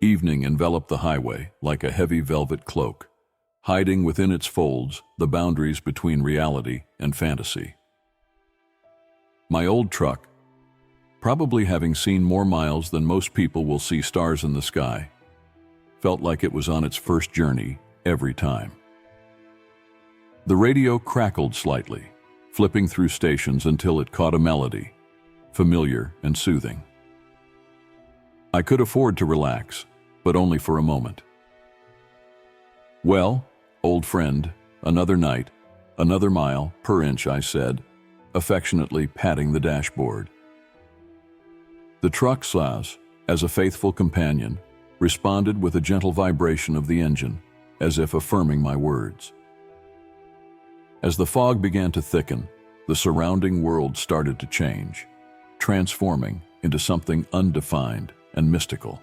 Evening enveloped the highway like a heavy velvet cloak, hiding within its folds the boundaries between reality and fantasy. My old truck, probably having seen more miles than most people will see stars in the sky, felt like it was on its first journey every time. The radio crackled slightly, flipping through stations until it caught a melody, familiar and soothing. I could afford to relax, but only for a moment. "Well, old friend, another night, another mile per inch," I said, affectionately patting the dashboard. The truck saws, as a faithful companion, responded with a gentle vibration of the engine, as if affirming my words. As the fog began to thicken, the surrounding world started to change, transforming into something undefined and mystical.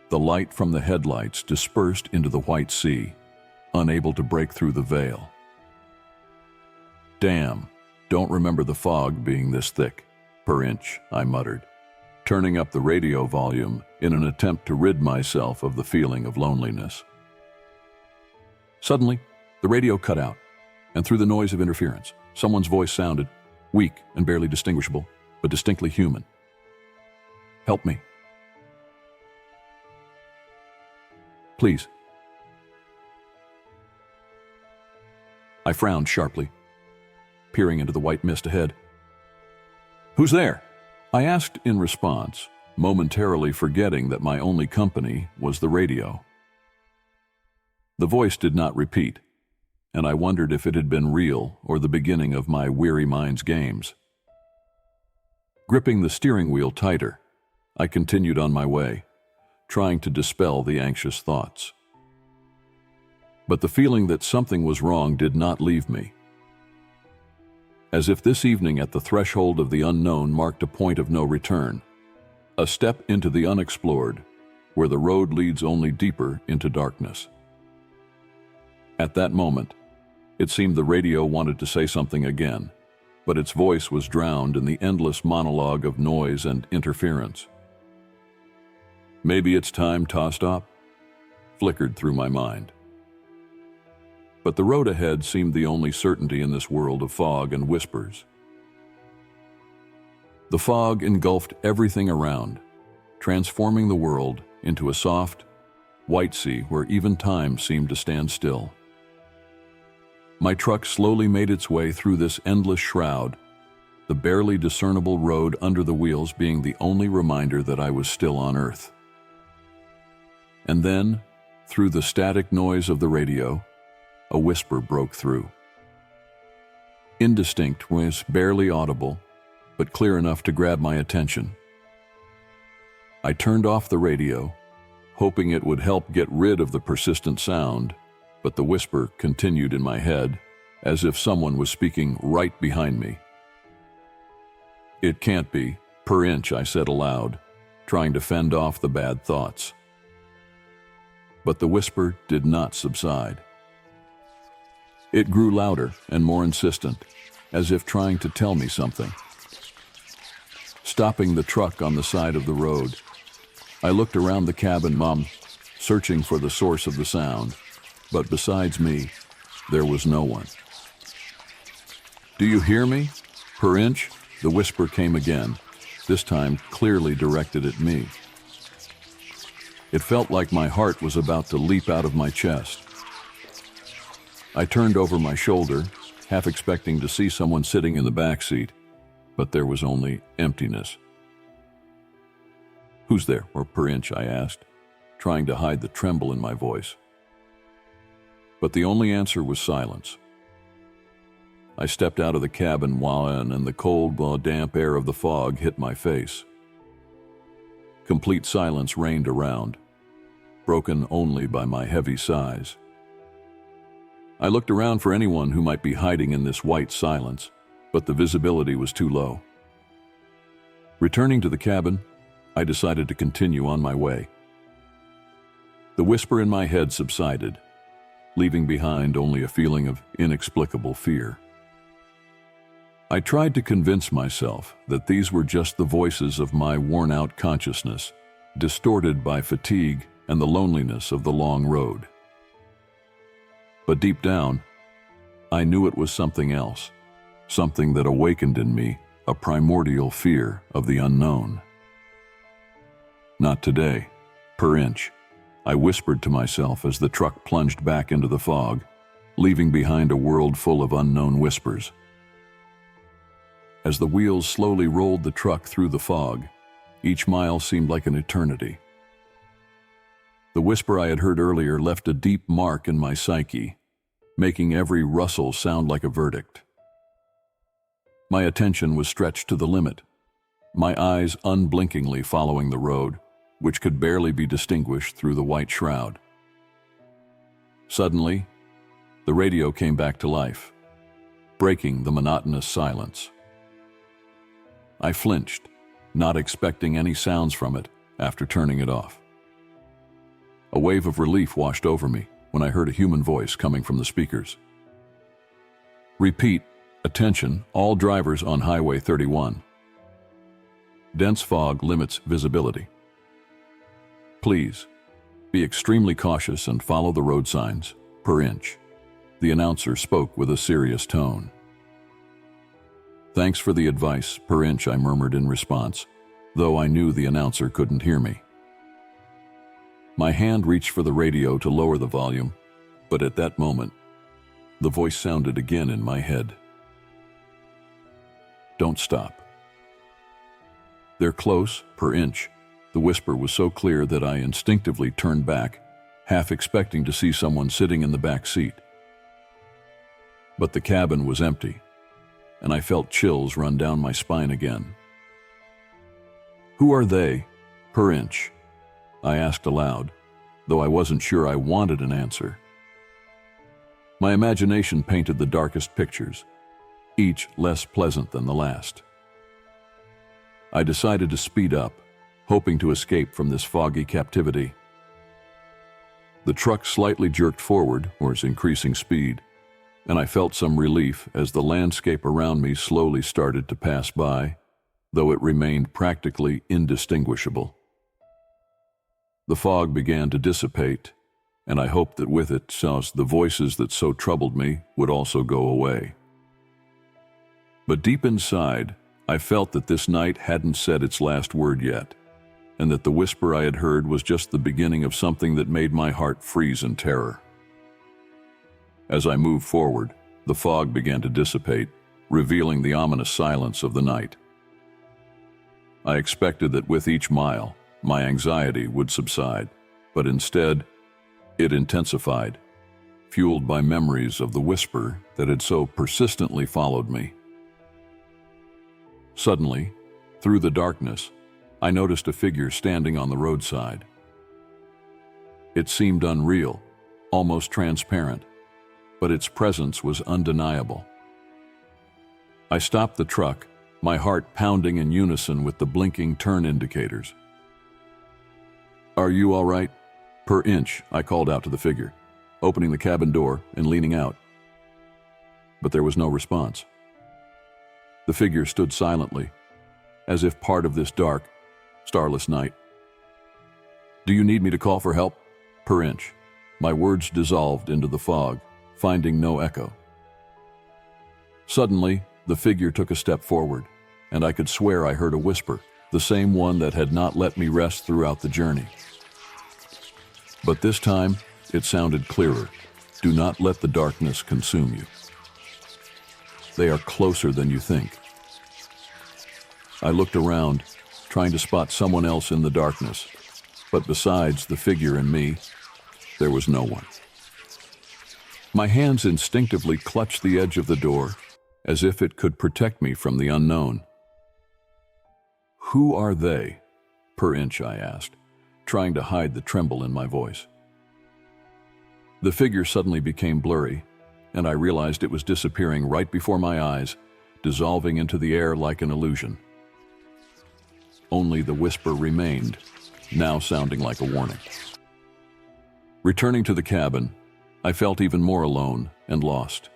The light from the headlights dispersed into the white sea, unable to break through the veil. "Damn, don't remember the fog being this thick per inch," I muttered, turning up the radio volume in an attempt to rid myself of the feeling of loneliness. Suddenly, the radio cut out, and through the noise of interference, someone's voice sounded, weak and barely distinguishable, but distinctly human. "Help me. Please." I frowned sharply, peering into the white mist ahead. "Who's there?" I asked in response, momentarily forgetting that my only company was the radio. The voice did not repeat, and I wondered if it had been real or the beginning of my weary mind's games. Gripping the steering wheel tighter, I continued on my way, trying to dispel the anxious thoughts. But the feeling that something was wrong did not leave me. As if this evening at the threshold of the unknown marked a point of no return, a step into the unexplored, where the road leads only deeper into darkness. At that moment, it seemed the radio wanted to say something again, but its voice was drowned in the endless monologue of noise and interference. "Maybe it's time to stop," flickered through my mind. But the road ahead seemed the only certainty in this world of fog and whispers. The fog engulfed everything around, transforming the world into a soft, white sea where even time seemed to stand still. My truck slowly made its way through this endless shroud, the barely discernible road under the wheels being the only reminder that I was still on Earth. And then, through the static noise of the radio, a whisper broke through. Indistinct, was barely audible, but clear enough to grab my attention. I turned off the radio, hoping it would help get rid of the persistent sound, but the whisper continued in my head, as if someone was speaking right behind me. "It can't be, per inch," I said aloud, trying to fend off the bad thoughts. But the whisper did not subside. It grew louder and more insistent, as if trying to tell me something. Stopping the truck on the side of the road, I looked around the cabin, searching for the source of the sound, but besides me, there was no one. "Do you hear me, per inch?" The whisper came again, this time clearly directed at me. It felt like my heart was about to leap out of my chest. I turned over my shoulder, half expecting to see someone sitting in the back seat, but there was only emptiness. "Who's there, or per inch?" I asked, trying to hide the tremble in my voice. But the only answer was silence. I stepped out of the cabin and the cold, damp air of the fog hit my face. Complete silence reigned around, broken only by my heavy sighs. I looked around for anyone who might be hiding in this white silence, but the visibility was too low. Returning to the cabin, I decided to continue on my way. The whisper in my head subsided, leaving behind only a feeling of inexplicable fear. I tried to convince myself that these were just the voices of my worn-out consciousness, distorted by fatigue and the loneliness of the long road. But deep down, I knew it was something else, something that awakened in me a primordial fear of the unknown. "Not today, per inch," I whispered to myself as the truck plunged back into the fog, leaving behind a world full of unknown whispers. As the wheels slowly rolled the truck through the fog, each mile seemed like an eternity. The whisper I had heard earlier left a deep mark in my psyche, making every rustle sound like a verdict. My attention was stretched to the limit, my eyes unblinkingly following the road, which could barely be distinguished through the white shroud. Suddenly, the radio came back to life, breaking the monotonous silence. I flinched, not expecting any sounds from it after turning it off. A wave of relief washed over me when I heard a human voice coming from the speakers. "Repeat, attention, all drivers on Highway 31. Dense fog limits visibility. Please, be extremely cautious and follow the road signs, per inch." The announcer spoke with a serious tone. "Thanks for the advice, per inch," I murmured in response, though I knew the announcer couldn't hear me. My hand reached for the radio to lower the volume, but at that moment, the voice sounded again in my head. "Don't stop." "They're close, per inch." The whisper was so clear that I instinctively turned back, half expecting to see someone sitting in the back seat. But the cabin was empty, and I felt chills run down my spine again. "Who are they, per inch?" I asked aloud, though I wasn't sure I wanted an answer. My imagination painted the darkest pictures, each less pleasant than the last. I decided to speed up, hoping to escape from this foggy captivity. The truck slightly jerked forward, or its increasing speed, and I felt some relief as the landscape around me slowly started to pass by, though it remained practically indistinguishable. The fog began to dissipate, and I hoped that with it, the voices that so troubled me would also go away. But deep inside, I felt that this night hadn't said its last word yet, and that the whisper I had heard was just the beginning of something that made my heart freeze in terror. As I moved forward, the fog began to dissipate, revealing the ominous silence of the night. I expected that with each mile, my anxiety would subside, but instead, it intensified, fueled by memories of the whisper that had so persistently followed me. Suddenly, through the darkness, I noticed a figure standing on the roadside. It seemed unreal, almost transparent, but its presence was undeniable. I stopped the truck, my heart pounding in unison with the blinking turn indicators. "Are you all right, per inch?" I called out to the figure, opening the cabin door and leaning out. But there was no response. The figure stood silently, as if part of this dark, starless night. "Do you need me to call for help, per inch?" My words dissolved into the fog, finding no echo. Suddenly, the figure took a step forward, and I could swear I heard a whisper, the same one that had not let me rest throughout the journey. But this time, it sounded clearer. "Do not let the darkness consume you. They are closer than you think." I looked around, trying to spot someone else in the darkness, but besides the figure and me, there was no one. My hands instinctively clutched the edge of the door, as if it could protect me from the unknown. "Who are they, per inch?" I asked, trying to hide the tremble in my voice. The figure suddenly became blurry, and I realized it was disappearing right before my eyes, dissolving into the air like an illusion. Only the whisper remained, now sounding like a warning. Returning to the cabin, I felt even more alone and lost.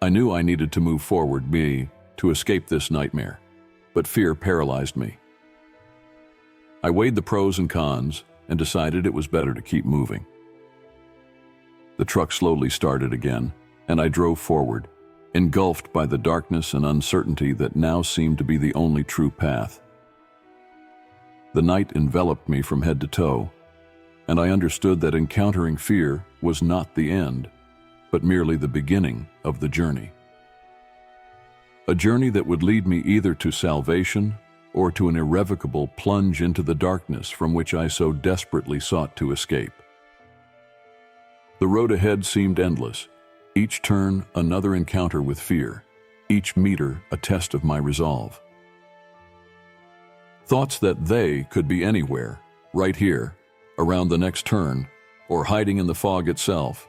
I knew I needed to move forward, to escape this nightmare, but fear paralyzed me. I weighed the pros and cons and decided it was better to keep moving. The truck slowly started again, and I drove forward, engulfed by the darkness and uncertainty that now seemed to be the only true path. The night enveloped me from head to toe, and I understood that encountering fear was not the end, but merely the beginning of the journey. A journey that would lead me either to salvation or to an irrevocable plunge into the darkness from which I so desperately sought to escape. The road ahead seemed endless, each turn another encounter with fear, each meter a test of my resolve. Thoughts that they could be anywhere, right here, around the next turn, or hiding in the fog itself,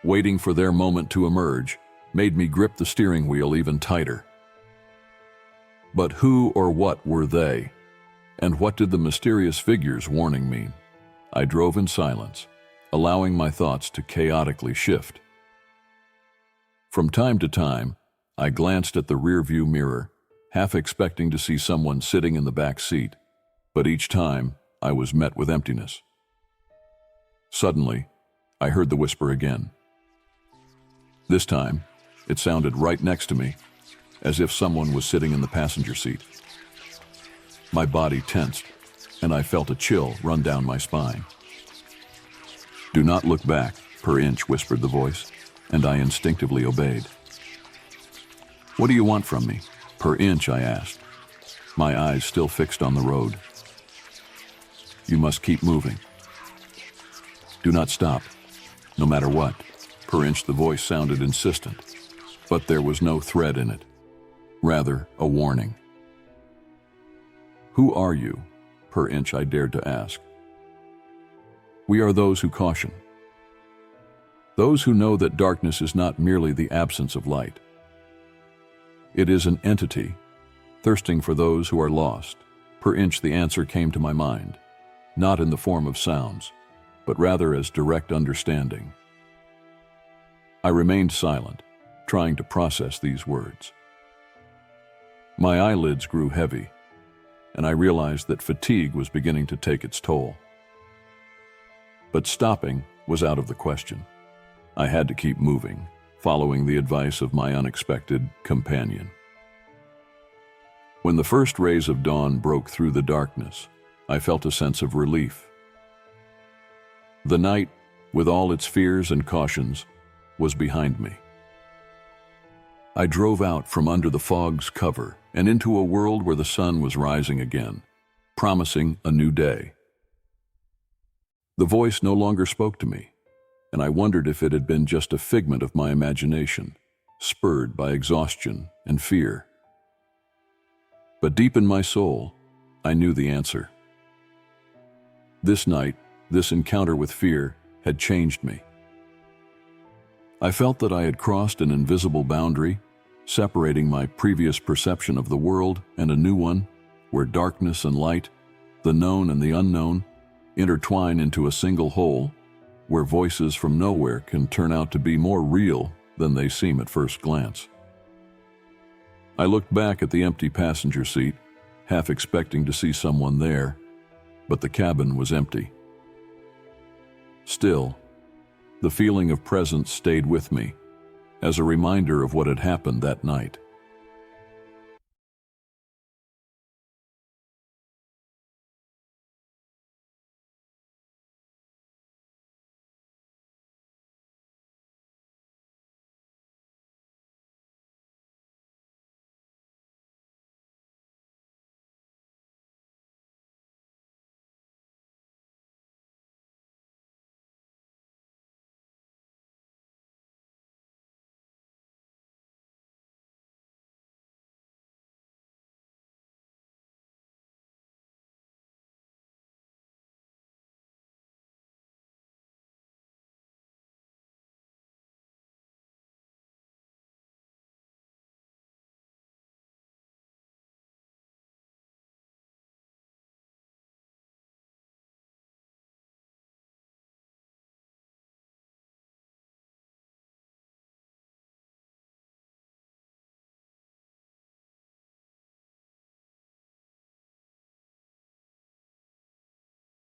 waiting for their moment to emerge, made me grip the steering wheel even tighter. But who or what were they? And what did the mysterious figures warning mean? I drove in silence, allowing my thoughts to chaotically shift. From time to time, I glanced at the rearview mirror, half expecting to see someone sitting in the back seat, but each time I was met with emptiness. Suddenly, I heard the whisper again. This time, it sounded right next to me, as if someone was sitting in the passenger seat. My body tensed, and I felt a chill run down my spine. "Do not look back," per inch whispered the voice, and I instinctively obeyed. "What do you want from me?" per inch I asked, my eyes still fixed on the road. "You must keep moving. Do not stop, no matter what." Per inch the voice sounded insistent, but there was no threat in it, rather a warning. "Who are you?" per inch I dared to ask. "We are those who caution. Those who know that darkness is not merely the absence of light. It is an entity, thirsting for those who are lost." Per inch the answer came to my mind, not in the form of sounds, but rather as direct understanding. I remained silent, trying to process these words. My eyelids grew heavy, and I realized that fatigue was beginning to take its toll. But stopping was out of the question. I had to keep moving, following the advice of my unexpected companion. When the first rays of dawn broke through the darkness, I felt a sense of relief. The night, with all its fears and cautions, was behind me. I drove out from under the fog's cover and into a world where the sun was rising again, promising a new day. The voice no longer spoke to me, and I wondered if it had been just a figment of my imagination, spurred by exhaustion and fear. But deep in my soul, I knew the answer. This night, this encounter with fear had changed me. I felt that I had crossed an invisible boundary, separating my previous perception of the world and a new one, where darkness and light, the known and the unknown, intertwine into a single whole, where voices from nowhere can turn out to be more real than they seem at first glance. I looked back at the empty passenger seat, half expecting to see someone there, but the cabin was empty. Still, the feeling of presence stayed with me, as a reminder of what had happened that night.